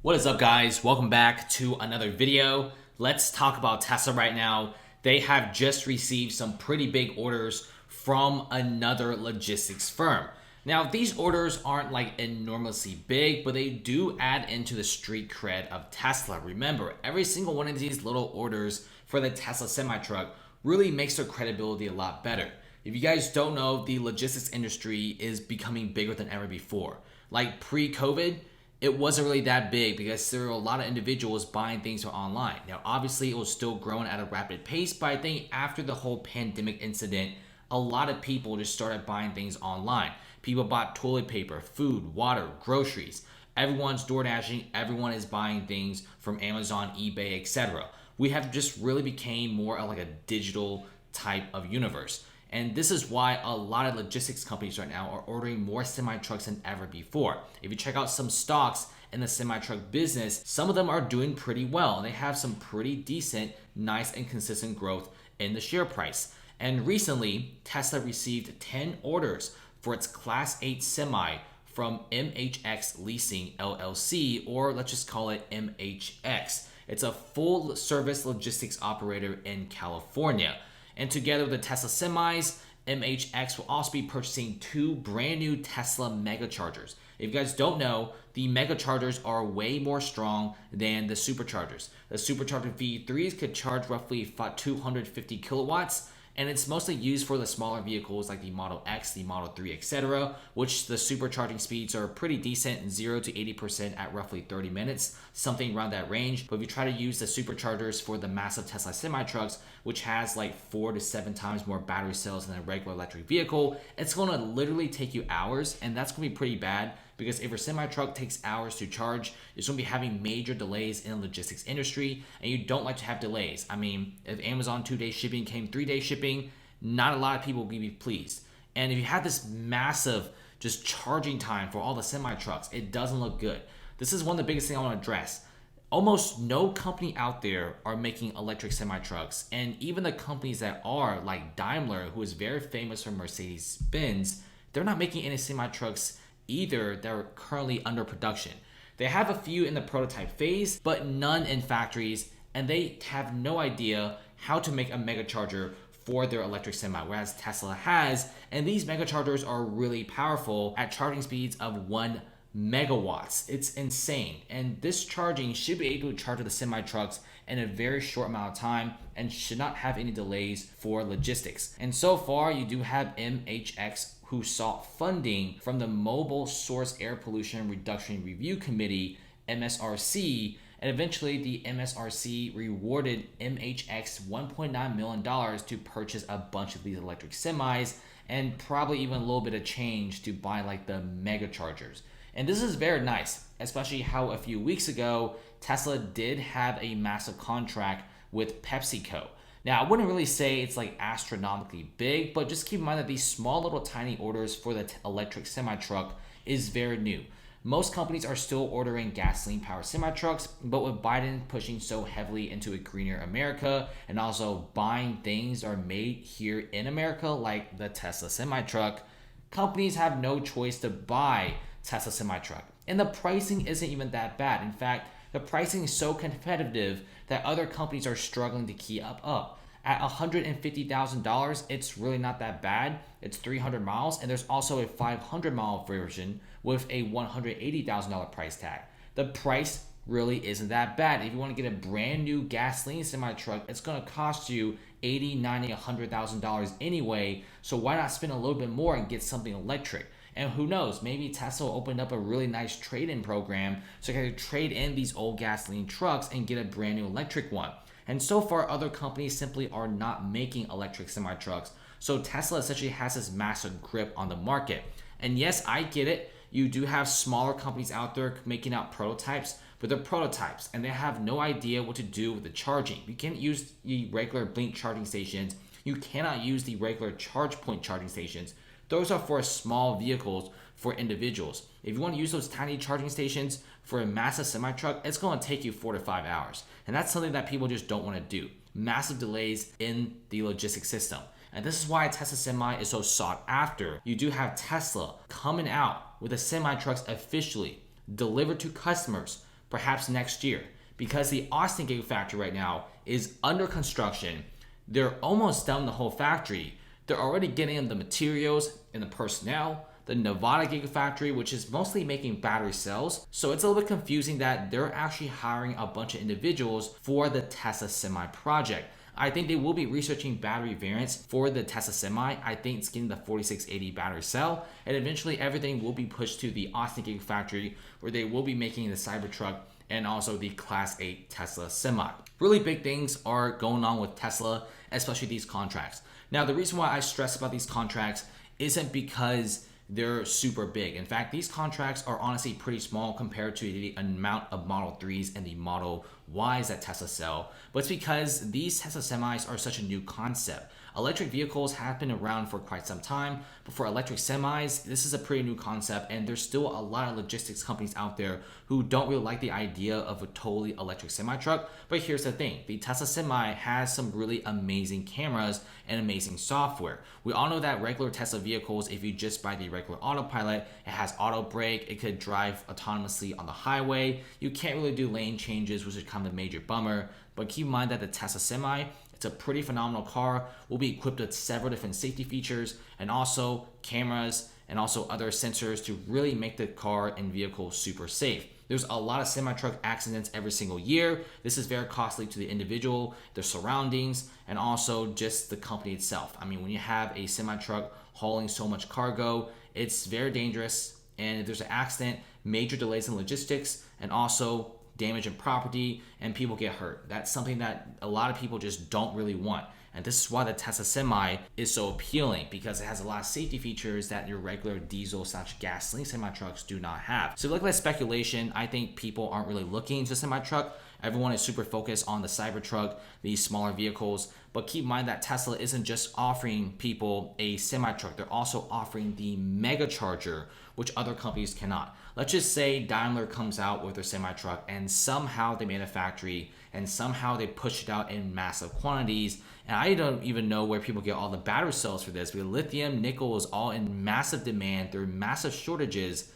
What is up, guys? Welcome back to another video. Let's talk about Tesla right now. They have just received some pretty big orders from another logistics firm. Now, these orders aren't like enormously big, but they do add into the street cred of Tesla. Remember, every single one of these little orders for the Tesla semi-truck really makes their credibility a lot better. If you guys don't know, the logistics industry is becoming bigger than ever before. Like pre-COVID, it wasn't really that big because there were a lot of individuals buying things online. Now, obviously, it was still growing at a rapid pace, but I think after the whole pandemic incident, a lot of people just started buying things online. People bought toilet paper, food, water, groceries. Everyone's door dashing. Everyone is buying things from Amazon, eBay, etc. We have just really became more of like a digital type of universe. And this is why a lot of logistics companies right now are ordering more semi-trucks than ever before. If you check out some stocks in the semi-truck business, some of them are doing pretty well. And they have some pretty decent, nice, and consistent growth in the share price. And recently, Tesla received 10 orders for its Class 8 semi from MHX Leasing LLC, or let's just call it MHX. It's a full service logistics operator in California. And together with the Tesla semis, MHX will also be purchasing 2 brand new Tesla megachargers. If you guys don't know, the megachargers are way more strong than the superchargers. The supercharger V3s could charge roughly 250 kilowatts, and it's mostly used for the smaller vehicles like the Model X, the Model 3, etc., which the supercharging speeds are pretty decent, 0 to 80% at roughly 30 minutes, something around that range. But if you try to use the superchargers for the massive Tesla semi-trucks, which has like 4 to 7 times more battery cells than a regular electric vehicle, it's going to literally take you hours, and that's going to be pretty bad. Because if your semi-truck takes hours to charge, it's going to be having major delays in the logistics industry, and you don't like to have delays. I mean, if Amazon 2-day shipping came 3-day shipping, not a lot of people will be pleased. And if you have this massive just charging time for all the semi-trucks, it doesn't look good. This is one of the biggest things I want to address. Almost no company out there are making electric semi-trucks, and even the companies that are, like Daimler, who is very famous for Mercedes-Benz, they're not making any semi-trucks either that are currently under production. They have a few in the prototype phase, but none in factories, and they have no idea how to make a megacharger for their electric semi, whereas Tesla has, and these megachargers are really powerful at charging speeds of 1 megawatts. It's insane, and this charging should be able to charge the semi-trucks in a very short amount of time and should not have any delays for logistics. And so far, you do have MHX, who sought funding from the Mobile Source Air Pollution Reduction Review Committee, MSRC, and eventually the MSRC rewarded MHX $1.9 million to purchase a bunch of these electric semis and probably even a little bit of change to buy like the mega chargers. And this is very nice, especially how a few weeks ago, Tesla did have a massive contract with PepsiCo. Now, I wouldn't really say it's like astronomically big, but just keep in mind that these small little tiny orders for the electric semi-truck is very new. Most companies are still ordering gasoline-powered semi-trucks, but with Biden pushing so heavily into a greener America and also buying things that are made here in America, like the Tesla semi-truck, companies have no choice to buy Tesla semi-truck. And the pricing isn't even that bad. In fact, the pricing is so competitive that other companies are struggling to keep up. At $150,000, it's really not that bad. It's 300 miles, and there's also a 500-mile version with a $180,000 price tag. The price really isn't that bad. If you want to get a brand new gasoline semi-truck, it's going to cost you $80,000, $90,000, $100,000 anyway, so why not spend a little bit more and get something electric? And who knows, maybe Tesla will open up a really nice trade-in program so you can trade in these old gasoline trucks and get a brand new electric one. And so far, other companies simply are not making electric semi-trucks. So Tesla essentially has this massive grip on the market. And yes, I get it. You do have smaller companies out there making out prototypes, but they're prototypes and they have no idea what to do with the charging. You can't use the regular Blink charging stations. You cannot use the regular charge point charging stations. Those are for small vehicles for individuals. If you want to use those tiny charging stations for a massive semi-truck, it's going to take you 4 to 5 hours. And that's something that people just don't want to do. Massive delays in the logistics system. And this is why a Tesla Semi is so sought after. You do have Tesla coming out with the semi-trucks officially delivered to customers perhaps next year. Because the Austin Gigafactory right now is under construction, they're almost done the whole factory. They're already getting the materials and the personnel. The Nevada Gigafactory, which is mostly making battery cells. So it's a little bit confusing that they're actually hiring a bunch of individuals for the Tesla Semi project. I think they will be researching battery variants for the Tesla Semi. I think it's getting the 4680 battery cell, and eventually everything will be pushed to the Austin Gigafactory, where they will be making the Cybertruck and also the Class 8 Tesla Semi. Really big things are going on with Tesla, especially these contracts. Now, the reason why I stress about these contracts isn't because they're super big. In fact, these contracts are honestly pretty small compared to the amount of Model 3s and the Model Ys that Tesla sell, but it's because these Tesla semis are such a new concept. Electric vehicles have been around for quite some time, but for electric semis, this is a pretty new concept, and there's still a lot of logistics companies out there who don't really like the idea of a totally electric semi-truck. But here's the thing, the Tesla Semi has some really amazing cameras and amazing software. We all know that regular Tesla vehicles, if you just buy the regular autopilot, it has auto brake, it could drive autonomously on the highway. You can't really do lane changes, which is kind of a major bummer. But keep in mind that the Tesla Semi, it's a pretty phenomenal car, will be equipped with several different safety features and also cameras and also other sensors to really make the car and vehicle super safe. There's a lot of semi-truck accidents every single year. This is very costly to the individual, their surroundings, and also just the company itself. I mean, when you have a semi-truck hauling so much cargo, it's very dangerous, and if there's an accident, major delays in logistics, and also damage in property, and people get hurt. That's something that a lot of people just don't really want. And this is why the Tesla Semi is so appealing, because it has a lot of safety features that your regular diesel/gasoline semi-trucks do not have. So look at speculation, I think people aren't really looking into semi-truck. Everyone is super focused on the Cybertruck, these smaller vehicles. But keep in mind that Tesla isn't just offering people a semi-truck, they're also offering the mega charger, which other companies cannot. Let's just say Daimler comes out with their semi-truck and somehow they made a factory and somehow they push it out in massive quantities. And I don't even know where people get all the battery cells for this, because lithium, nickel is all in massive demand. There are massive shortages.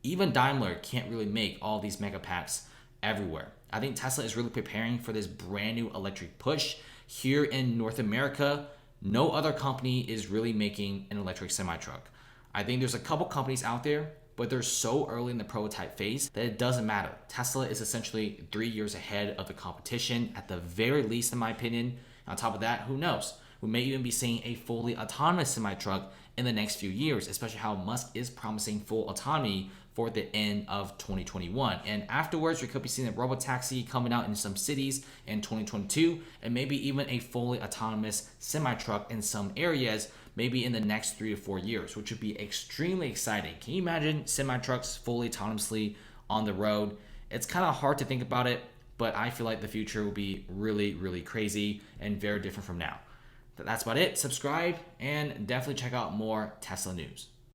Even Daimler can't really make all these mega packs everywhere. I think Tesla is really preparing for this brand new electric push. Here in North America, no other company is really making an electric semi-truck. I think there's a couple companies out there, but they're so early in the prototype phase that it doesn't matter. Tesla is essentially 3 years ahead of the competition, at the very least, in my opinion. On top of that, who knows? We may even be seeing a fully autonomous semi-truck in the next few years, especially how Musk is promising full autonomy for the end of 2021. And afterwards, we could be seeing a robotaxi coming out in some cities in 2022, and maybe even a fully autonomous semi-truck in some areas, maybe in the next 3 to 4 years, which would be extremely exciting. Can you imagine semi-trucks fully autonomously on the road? It's kind of hard to think about it, but I feel like the future will be really, really crazy and very different from now. That's about it. Subscribe and definitely check out more Tesla news.